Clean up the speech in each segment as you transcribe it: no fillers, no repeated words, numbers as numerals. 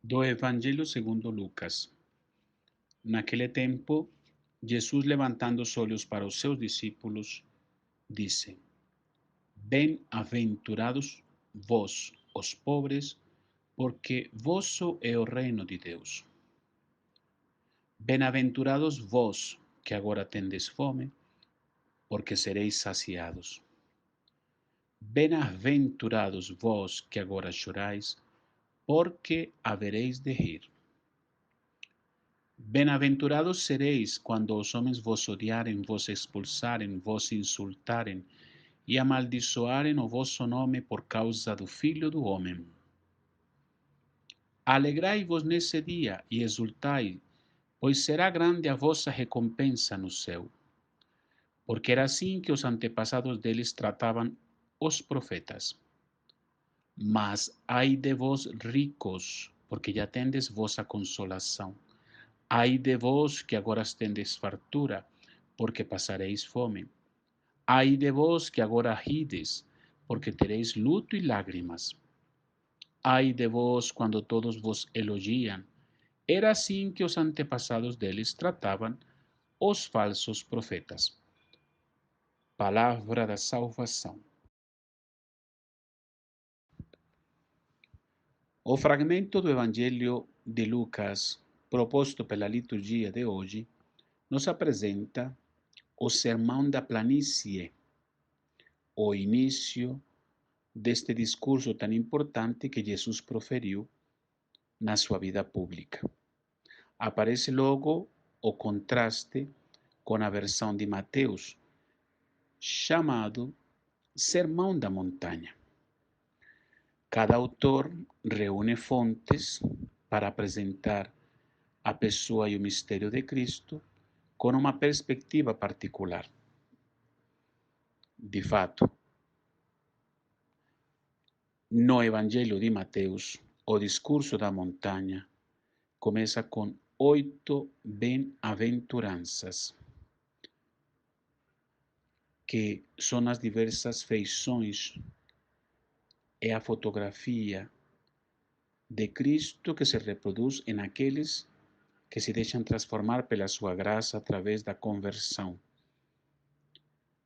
Do Evangelho segundo Lucas. Naquele tempo, Jesus, levantando os olhos para os seus discípulos, disse: Bem-aventurados vós, os pobres, porque vosso é o reino de Deus. Bem-aventurados vós, que agora tendes fome, porque sereis saciados. Bem-aventurados vós, que agora chorais, porque havereis de rir. Bem-aventurados sereis quando os homens vos odiarem, vos expulsarem, vos insultarem e amaldiçoarem o vosso nome por causa do Filho do Homem. Alegrai-vos nesse dia e exultai, pois será grande a vossa recompensa no céu. Porque era assim que os antepassados deles tratavam os profetas. Mas ai de vós ricos, porque já tendes vossa consolação. Ai de vós que agora tendes fartura, porque passareis fome. Ai de vós que agora rides, porque tereis luto e lágrimas. Ai de vós quando todos vos elogiam. Era assim que os antepassados deles tratavam os falsos profetas. Palavra da salvação. O fragmento do Evangelho de Lucas, proposto pela liturgia de hoje, nos apresenta o Sermão da Planície, o início deste discurso tão importante que Jesus proferiu na sua vida pública. Aparece logo o contraste com a versão de Mateus, chamado Sermão da Montanha. Cada autor reúne fontes para apresentar a pessoa e o mistério de Cristo com uma perspectiva particular. De fato, no Evangelho de Mateus, o discurso da montanha começa com 8 bem-aventuranças, que são as diversas feições, é a fotografia de Cristo que se reproduz em aqueles que se deixam transformar pela sua graça através da conversão.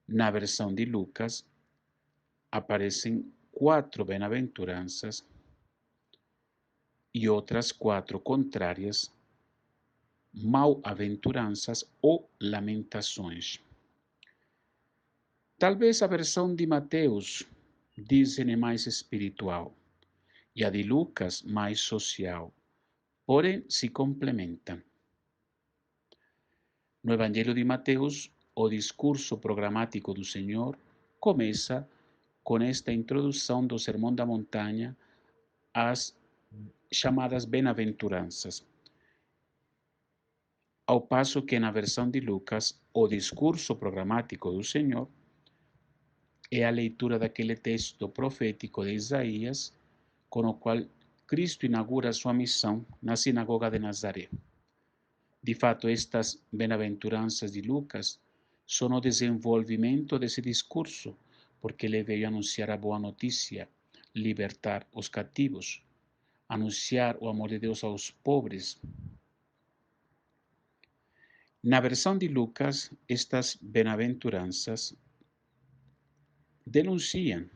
Na versão de Lucas, aparecem 4 bem-aventuranças e outras 4 contrárias, mal-aventuranças ou lamentações. Talvez a versão de Mateus dizem é mais espiritual e a de Lucas mais social, porém se complementam. No Evangelho de Mateus, o discurso programático do Senhor começa com esta introdução do Sermão da Montanha às chamadas bem-aventuranças, ao passo que na versão de Lucas, o discurso programático do Senhor é a leitura daquele texto profético de Isaías, com o qual Cristo inaugura sua missão na sinagoga de Nazaré. De fato, estas bem-aventuranças de Lucas são o desenvolvimento desse discurso, porque ele veio anunciar a boa notícia, libertar os cativos, anunciar o amor de Deus aos pobres. Na versão de Lucas, estas bem-aventuranças denunciam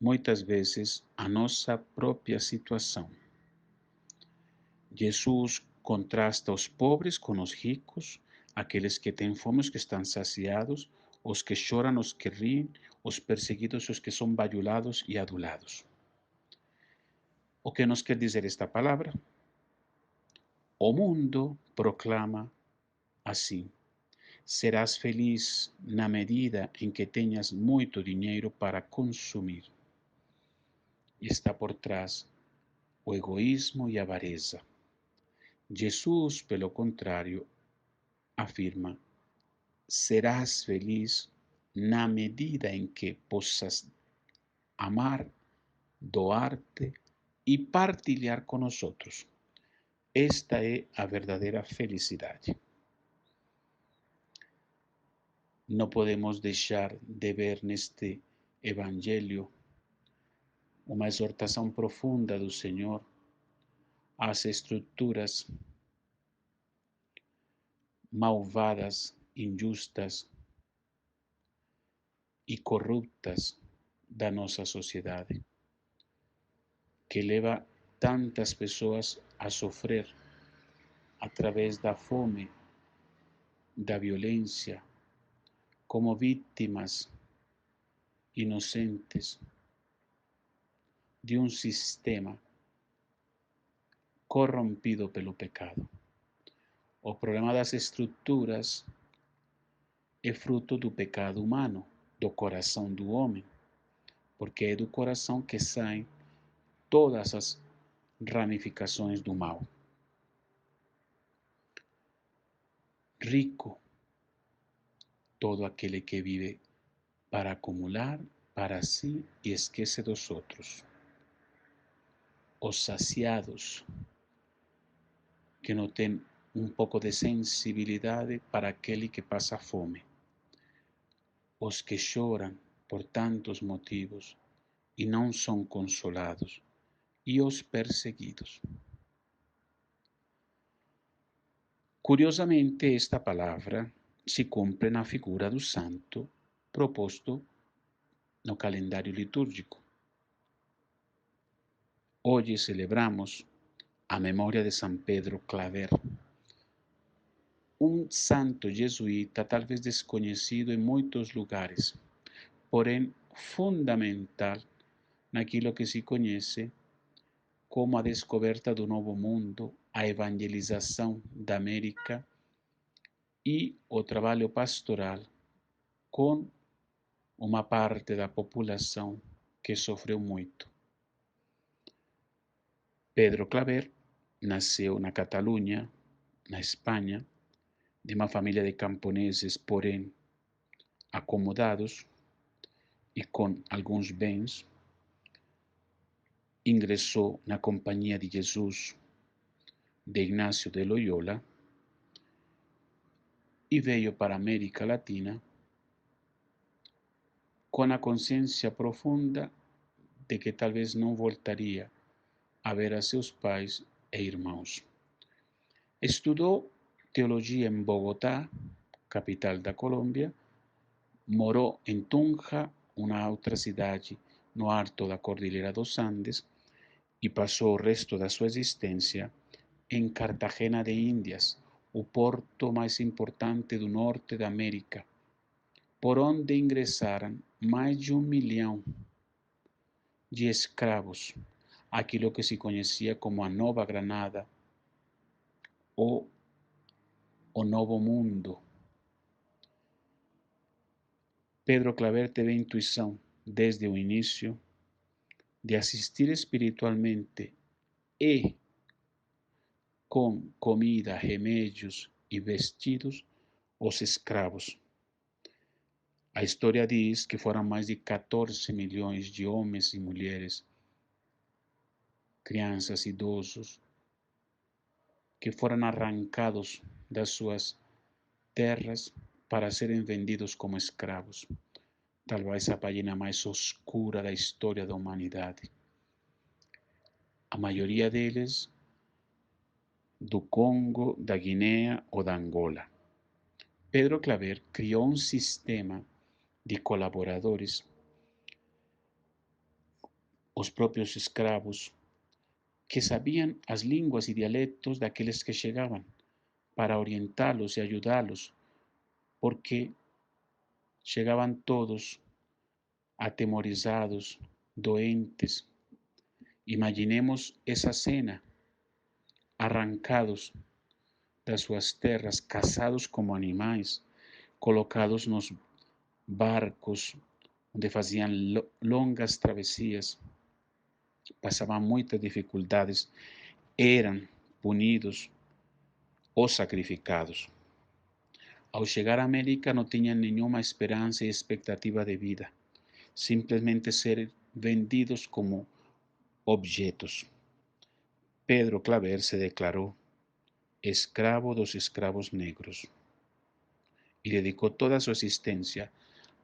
muitas vezes a nossa própria situação. Jesus contrasta os pobres com os ricos, aqueles que têm fome, os que estão saciados, os que choram, os que riem, os perseguidos, os que são bajulados e adulados. O que nos quer dizer esta palavra? O mundo proclama assim: serás feliz na medida em que tenhas muito dinheiro para consumir. E está por trás o egoísmo e a avareza. Jesus, pelo contrário, afirma: serás feliz na medida em que possas amar, doar-te e partilhar com os outros. Esta é a verdadeira felicidade. Não podemos deixar de ver neste Evangelho uma exortação profunda do Senhor às estruturas malvadas, injustas e corruptas da nossa sociedade, que leva tantas pessoas a sofrer através da fome, da violência, como vítimas inocentes de um sistema corrompido pelo pecado. O problema das estruturas é fruto do pecado humano, do coração do homem, porque é do coração que saem todas as ramificações do mal. Rico, todo aquele que vive para acumular para si e esquece dos outros. Os saciados, que não têm um pouco de sensibilidade para aquele que passa fome. Os que choram por tantos motivos e não são consolados, e os perseguidos. Curiosamente, esta palavra se cumpre na figura do santo proposto no calendário litúrgico. Hoje celebramos a memória de São Pedro Claver, um santo jesuíta talvez desconhecido em muitos lugares, porém fundamental naquilo que se conhece como a descoberta do Novo Mundo, a evangelização da América e o trabalho pastoral com uma parte da população que sofreu muito. Pedro Claver nasceu na Catalunha, na Espanha, de uma família de camponeses, porém acomodados e com alguns bens. Ingressou na Companhia de Jesus de Ignacio de Loyola e veio para a América Latina com a consciência profunda de que talvez não voltaria a ver a seus pais e irmãos. Estudou teologia em Bogotá, capital da Colômbia, morou em Tunja, uma outra cidade no alto da Cordilheira dos Andes, e passou o resto da sua existência em Cartagena de Índias, o porto mais importante do norte da América, por onde ingressaram mais de 1 milhão de escravos, aquilo que se conhecia como a Nova Granada ou o Novo Mundo. Pedro Claver teve a intuição, desde o início, de assistir espiritualmente e com comida, remédios e vestidos os escravos. A história diz que foram mais de 14 milhões de homens e mulheres, crianças e idosos, que foram arrancados das suas terras para serem vendidos como escravos. Talvez a página mais oscura da história da humanidade. A maioria deles do Congo, da Guiné ou da Angola. Pedro Claver criou um sistema de colaboradores, os próprios escravos, que sabiam as línguas e dialetos daqueles que chegavam, para orientá-los e ajudá-los, porque chegavam todos atemorizados, doentes. Imaginemos essa cena, arrancados das suas terras, caçados como animais, colocados nos barcos, onde faziam longas travessias, passavam muitas dificuldades, eram punidos ou sacrificados. Ao chegar à América não tinham nenhuma esperança e expectativa de vida, simplesmente ser vendidos como objetos. Pedro Claver se declarou escravo dos escravos negros y dedicó toda su existencia.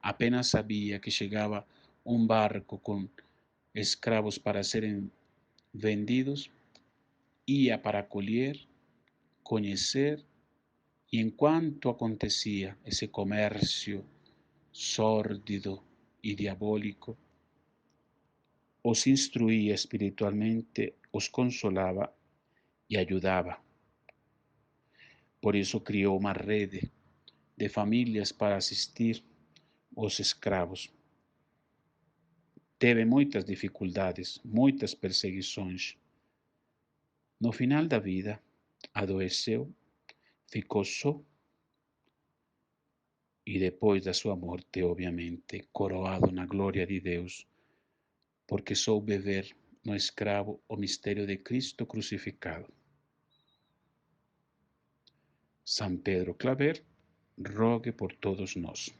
Apenas sabía que llegaba un barco con esclavos para ser vendidos, ia para acolher, conhecer, e enquanto acontecia esse comércio sórdido e diabólico, os instruía espiritualmente, os consolava e ajudava. Por isso criou uma rede de famílias para assistir os escravos. Teve muitas dificuldades, muitas perseguições. No final da vida, adoeceu, ficou só e depois da sua morte, obviamente, coroado na glória de Deus, porque soube ver no escravo o mistério de Cristo crucificado. San Pedro Claver, rogue por todos nós.